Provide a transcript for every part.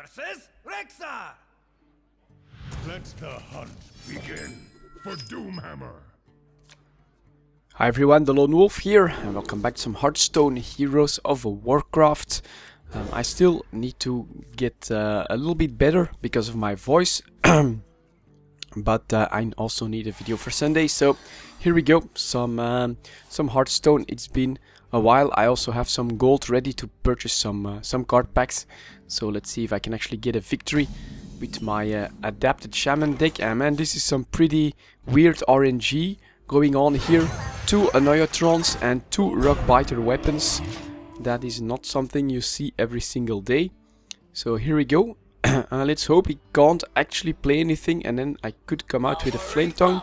versus Rexar. Let the hunt begin for Doomhammer. Hi everyone, delonewolf here, and welcome back to some Hearthstone Heroes of Warcraft. I still need to get a little bit better because of my voice, but I also need a video for Sunday, so here we go. Some Hearthstone. It's been a while. I also have some gold ready to purchase some card packs, so let's see if I can actually get a victory with my adapted shaman deck. And man, this is some pretty weird RNG going on here. 2 Annoyatrons and 2 Rockbiter weapons. That is not something you see every single day. So here we go. Let's hope he can't actually play anything, and then I could come out with a Flame Tongue.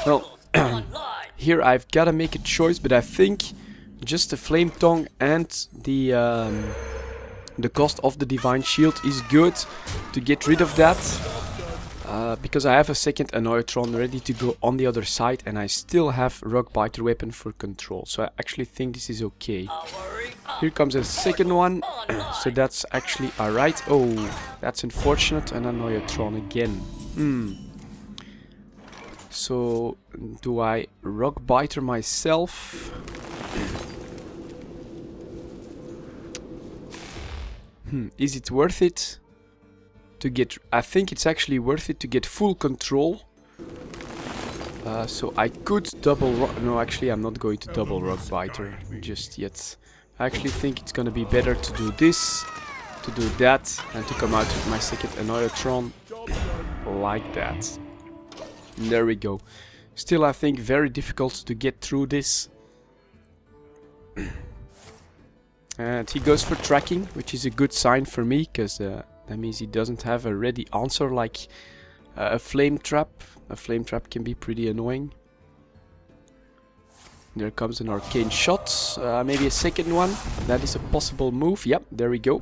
Well, here I've got to make a choice, but I think just the Flame Tongue and the cost of the Divine Shield is good to get rid of that. Because I have a second Annoyatron ready to go on the other side, and I still have Rockbiter weapon for control. So I actually think this is okay. Here comes a second one. So that's actually alright. Oh, that's unfortunate. An Annoyatron again. So do I Rockbiter myself? Is it worth it to get... I think it's actually worth it to get full control. So I could double... No, actually I'm not going to double Rockbiter just yet. I actually think it's gonna be better to do this, to do that, and to come out with my second Annoyatron like that. And there we go. Still, I think very difficult to get through this. And he goes for tracking, which is a good sign for me, because that means he doesn't have a ready answer like a flame trap. A flame trap can be pretty annoying. There comes an arcane shot, maybe a second one. That is a possible move. Yep, there we go.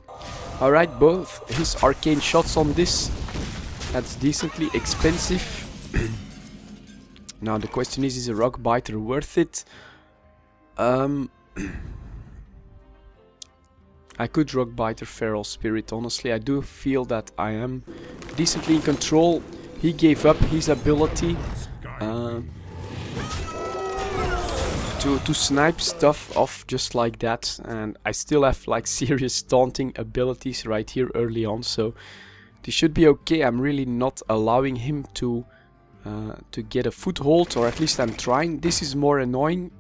Alright, both his arcane shots on this. That's decently expensive. Now the question is a Rockbiter worth it? I could Rockbiter Feral Spirit, honestly. I do feel that I am decently in control. He gave up his ability to snipe stuff off just like that, and I still have like serious taunting abilities right here early on, so this should be okay. I'm really not allowing him to get a foothold, or at least I'm trying. This is more annoying.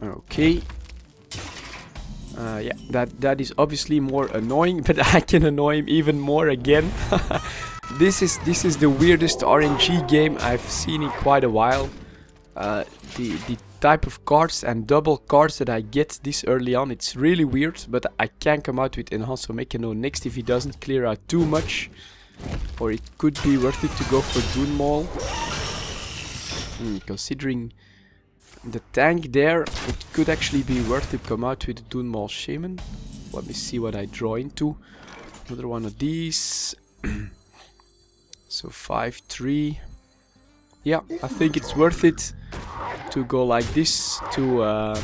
Okay. Yeah, that is obviously more annoying, but I can annoy him even more again. This is the weirdest RNG game I've seen in quite a while. The type of cards and double cards that I get this early on, it's really weird, but I can come out with Enhance Mechano next if he doesn't clear out too much. Or it could be worth it to go for Doomhammer. Considering the tank there, it could actually be worth to come out with Doomhammer Shaman. Let me see what I draw into. Another one of these. So 5-3. Yeah, I think it's worth it to go like this, to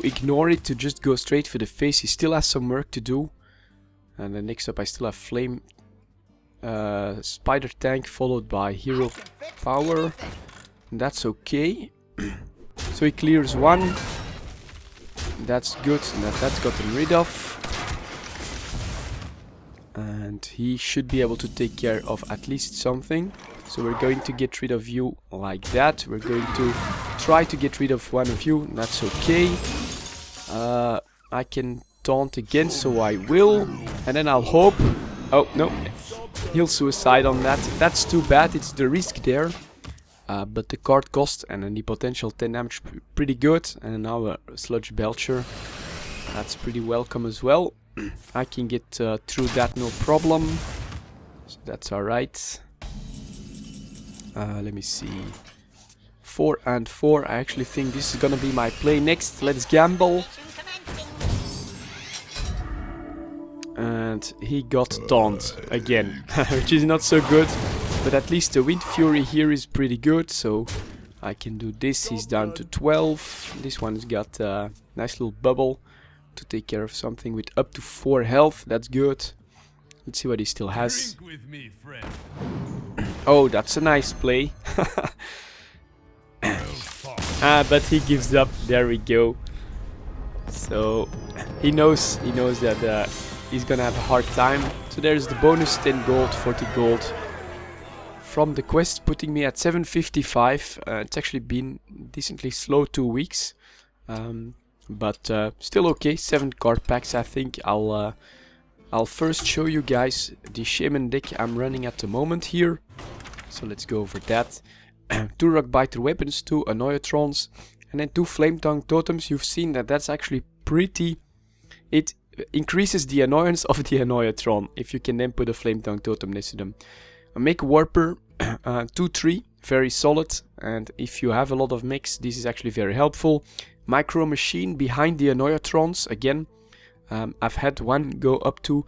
ignore it, to just go straight for the face. He still has some work to do. And then next up I still have Flame Spider Tank followed by Hero Power. And that's okay. So he clears one. That's good, and that's gotten rid of. And he should be able to take care of at least something. So we're going to get rid of you like that. We're going to try to get rid of one of you. And that's okay. I can taunt again, so I will. And then I'll hope... Oh, no. He'll suicide on that. That's too bad. It's the risk there. But the card cost and then the potential 10 damage pretty good. And now a Sludge Belcher. That's pretty welcome as well. I can get through that no problem. So that's alright. Let me see. 4 and 4. I actually think this is gonna be my play next. Let's gamble. And he got taunt again, which is not so good. But at least the Wind Fury here is pretty good, so I can do this. He's down to 12. This one's got a nice little bubble to take care of something with up to 4 health. That's good. Let's see what he still has. Drink with me, friend. Oh, that's a nice play. But he gives up. There we go. So he knows that he's gonna have a hard time. So there's the bonus 10 gold, 40 gold from the quest, putting me at 755. It's actually been decently slow 2 weeks, but still okay. 7 card packs. I think I'll first show you guys the shaman deck I'm running at the moment here. So let's go over that. 2 rock biter weapons, 2 annoyatrons, and then 2 flame tongue totems. You've seen that that's actually pretty... It increases the annoyance of the annoyatron if you can then put a flame tongue totem next to them. A mech warper, 2-3, very solid, and if you have a lot of mechs, this is actually very helpful. Micro machine behind the annoyatrons, again. I've had one go up to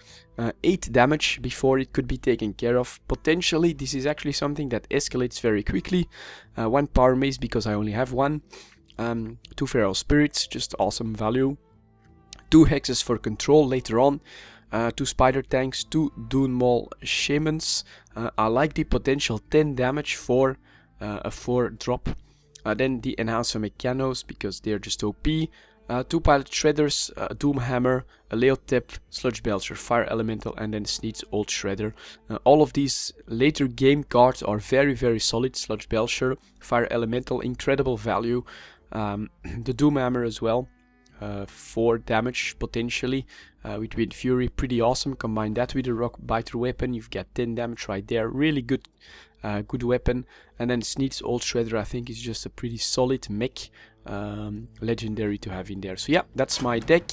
8 damage before it could be taken care of. Potentially, this is actually something that escalates very quickly. 1 power mace because I only have 1. 2 feral spirits, just awesome value. 2 hexes for control later on. 2 spider tanks, 2 dune maul shamans. I like the potential 10 damage for a 4 drop. Then the enhancer mechanos because they're just OP. 2 pilot shredders, a doom hammer, a leotep, sludge belcher, fire elemental, and then Sneed's old shredder. All of these later game cards are very solid. Sludge belcher, fire elemental, incredible value. The doom hammer as well, 4 damage potentially with wind fury, pretty awesome. Combine that with a rock biter weapon, you've got 10 damage right there. Really good good weapon. And then Sneed's old shredder, I think, is just a pretty solid mech. Legendary to have in there. So yeah, that's my deck.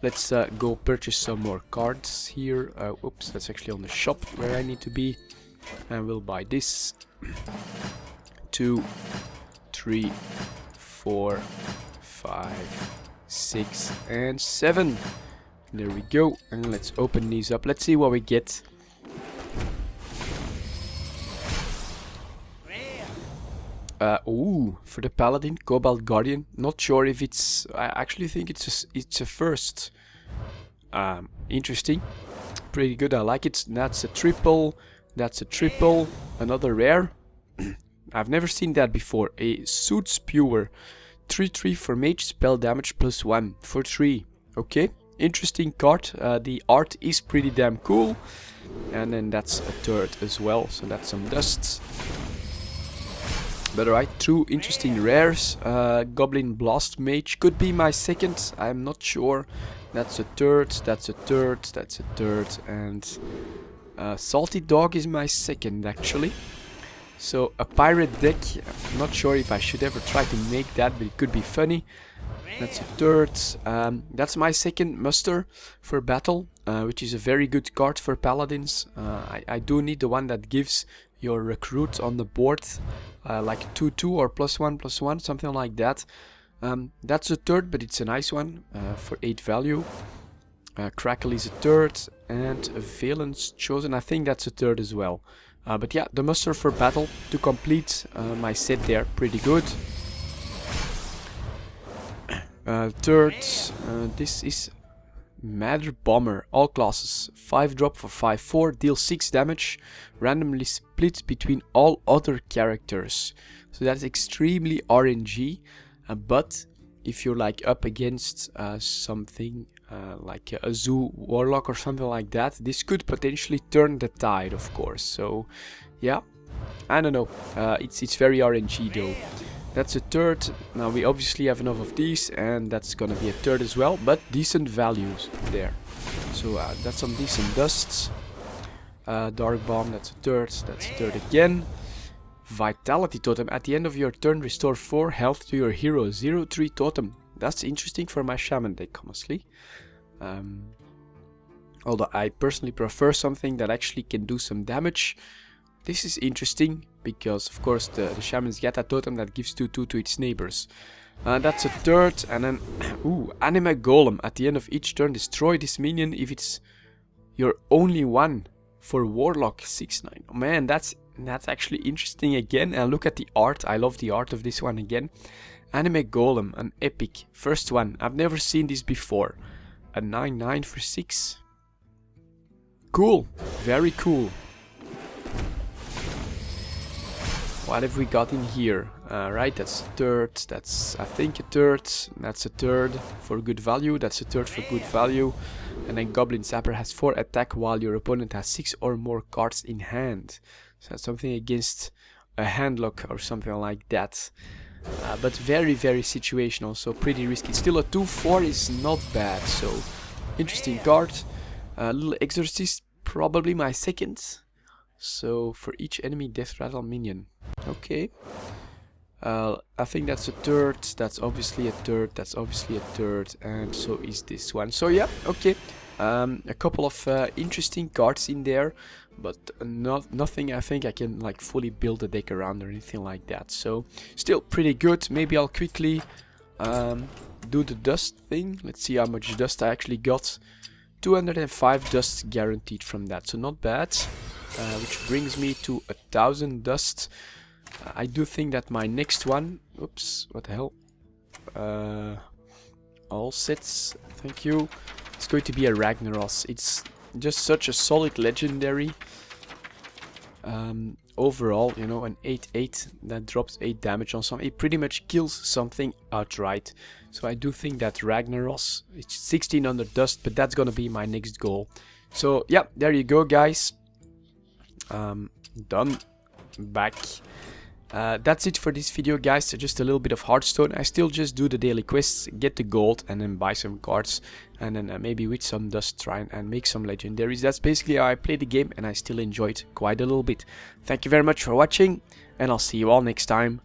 Let's go purchase some more cards here. Oops, that's actually on the shop where I need to be. And we'll buy this. 2, 3, 4, 5, 6, and 7. There we go. And let's open these up. Let's see what we get. Ooh, for the Paladin, Cobalt Guardian. Not sure if it's... I actually think it's a first. Interesting. Pretty good, I like it. That's a triple. That's a triple. Another rare. I've never seen that before. A Soot Spewer. 3-3 for mage, spell damage +1 for 3. Okay, interesting card. The art is pretty damn cool. And then that's a third as well, so that's some dust. But alright, 2 interesting rares. Goblin Blast Mage could be my second, I'm not sure. That's a third, that's a third, that's a third, and Salty Dog is my second actually. So a pirate deck, I'm not sure if I should ever try to make that, but it could be funny. That's a third. That's my second muster for battle, which is a very good card for paladins. I do need the one that gives your recruit on the board like 2/2 or +1/+1, something like that. That's a third, but it's a nice one for 8 value. Crackle is a third, and Valence Chosen, I think that's a third as well. But yeah, the muster for battle to complete my set there, pretty good. Third, this is Matter Bomber, all classes, 5 drop for 5/4, deal 6 damage, randomly split between all other characters. So that's extremely RNG, but if you're like up against something like a zoo warlock or something like that, this could potentially turn the tide, of course. So yeah, I don't know, it's very RNG though. That's a third. Now we obviously have enough of these, and that's gonna be a third as well, but decent values there. So that's some decent dusts. Dark Bomb, that's a third again. Vitality Totem, at the end of your turn restore 4 health to your hero. 0/3 totem. That's interesting for my shaman deck, honestly. Although I personally prefer something that actually can do some damage. This is interesting because, of course, the shamans get a totem that gives 2/2 to its neighbors. That's a third, and then, ooh, Anima Golem. At the end of each turn, destroy this minion if it's your only one for Warlock 6/9. Oh man, that's And that's actually interesting again. And look at the art. I love the art of this one again. Anime Golem, an epic. First one. I've never seen this before. A 9/9 for 6. Cool. Very cool. What have we got in here? Right, that's a third. That's, I think, a third. That's a third for good value. That's a third for good value. And then Goblin Zapper has 4 attack while your opponent has 6 or more cards in hand. So that's something against a handlock or something like that. But very, very situational, so pretty risky. Still a 2/4 is not bad, so interesting card. Little Exorcist, probably my second. So for each enemy death rattle minion. Okay. I think that's a third, that's obviously a third, that's obviously a third, and so is this one. So yeah, okay. A couple of interesting cards in there, but nothing I think I can like fully build a deck around or anything like that. So still pretty good. Maybe I'll quickly do the dust thing. Let's see how much dust I actually got. 205 dust guaranteed from that, so not bad. Which brings me to 1000 dust. I do think that my next one, oops, what the hell? All sets, thank you. It's going to be a Ragnaros. It's just such a solid legendary. Overall, you know, an 8/8 that drops 8 damage on something. It pretty much kills something outright. So I do think that Ragnaros, it's 1600 dust, but that's gonna be my next goal. So yeah, there you go, guys. Done. Back. That's it for this video, guys. So just a little bit of Hearthstone. I still just do the daily quests, get the gold, and then buy some cards, and then maybe with some dust try and make some legendaries. That's basically how I play the game, and I still enjoy it quite a little bit. Thank you very much for watching, and I'll see you all next time.